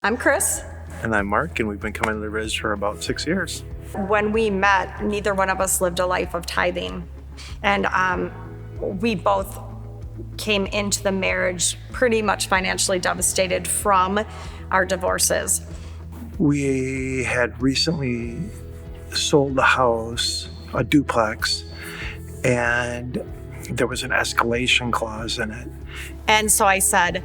I'm Chris. And I'm Mark, and we've been coming to the Ridge for about 6 years. When we met, neither one of us lived a life of tithing. And we both came into the marriage pretty much financially devastated from our divorces. We had recently sold a house, a duplex, and there was an escalation clause in it. And so I said,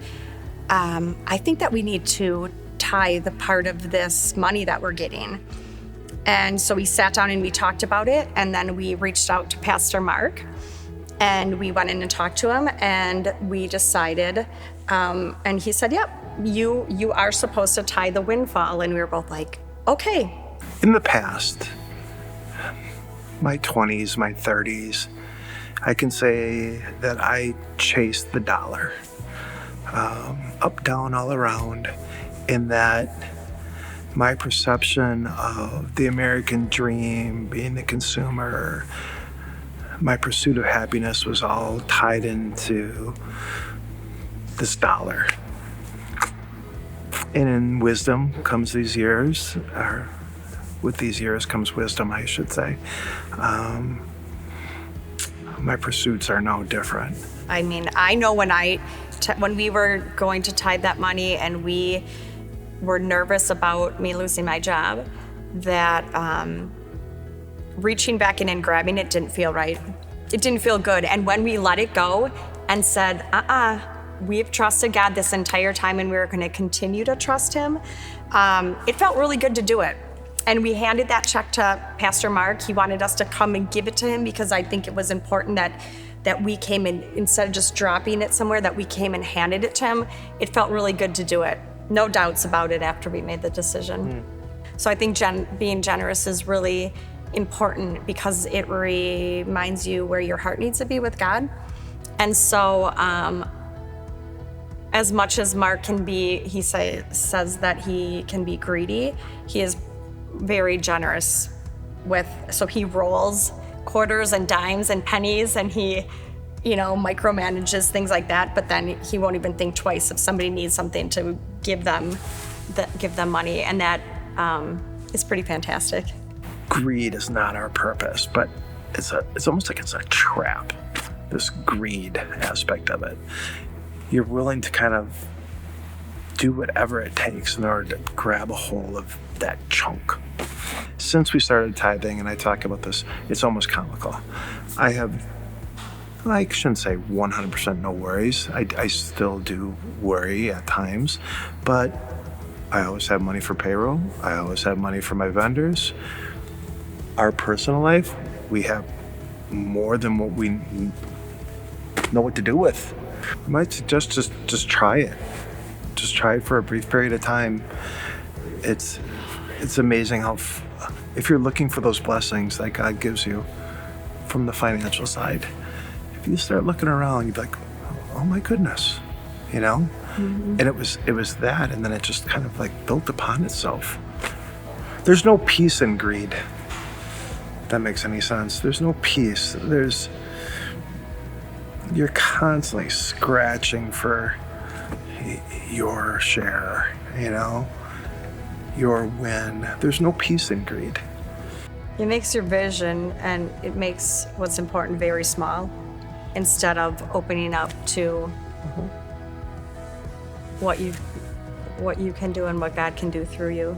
I think that we need to tithe the part of this money that we're getting. And so we sat down and we talked about it, and then we reached out to Pastor Mark, and we went in and talked to him, and we decided, and he said, yep, you are supposed to tithe the windfall. And we were both like, okay. In the past, my 20s, my 30s, I can say that I chased the dollar, up, down, all around, in that my perception of the American dream, being the consumer, my pursuit of happiness was all tied into this dollar. And in wisdom comes these years, or with these years comes wisdom, I should say. My pursuits are no different. I mean, I know when we were going to tithe that money and we were nervous about me losing my job, that reaching back in and grabbing it didn't feel right. It didn't feel good. And when we let it go and said, we've trusted God this entire time and we're going to continue to trust him, it felt really good to do it. And we handed that check to Pastor Mark. He wanted us to come and give it to him because I think it was important that we came in, instead of just dropping it somewhere, that we came and handed it to him. It felt really good to do it. No doubts about it after we made the decision. So I think being generous is really important because it reminds you where your heart needs to be with God. And so as much as Mark can be, he says that he can be greedy, he is very generous so he rolls quarters and dimes and pennies, and he, micromanages things like that, but then he won't even think twice if somebody needs something to give them money, and that is pretty fantastic. Greed is not our purpose, but it's almost like it's a trap, this greed aspect of it. You're willing to kind of do whatever it takes in order to grab a hold of that chunk. Since we started tithing, and I talk about this, it's almost comical. I shouldn't say 100% no worries. I still do worry at times, but I always have money for payroll. I always have money for my vendors. Our personal life, we have more than what we know what to do with. I might suggest just try it. Just try it for a brief period of time. It's amazing how, if you're looking for those blessings that God gives you from the financial side, if you start looking around, you'd be like, oh my goodness, And it was that, and then it just kind of like built upon itself. There's no peace in greed. If that makes any sense. There's no peace. You're constantly scratching for your share, your win. There's no peace in greed. It makes your vision and it makes what's important very small instead of opening up to what you can do and what God can do through you.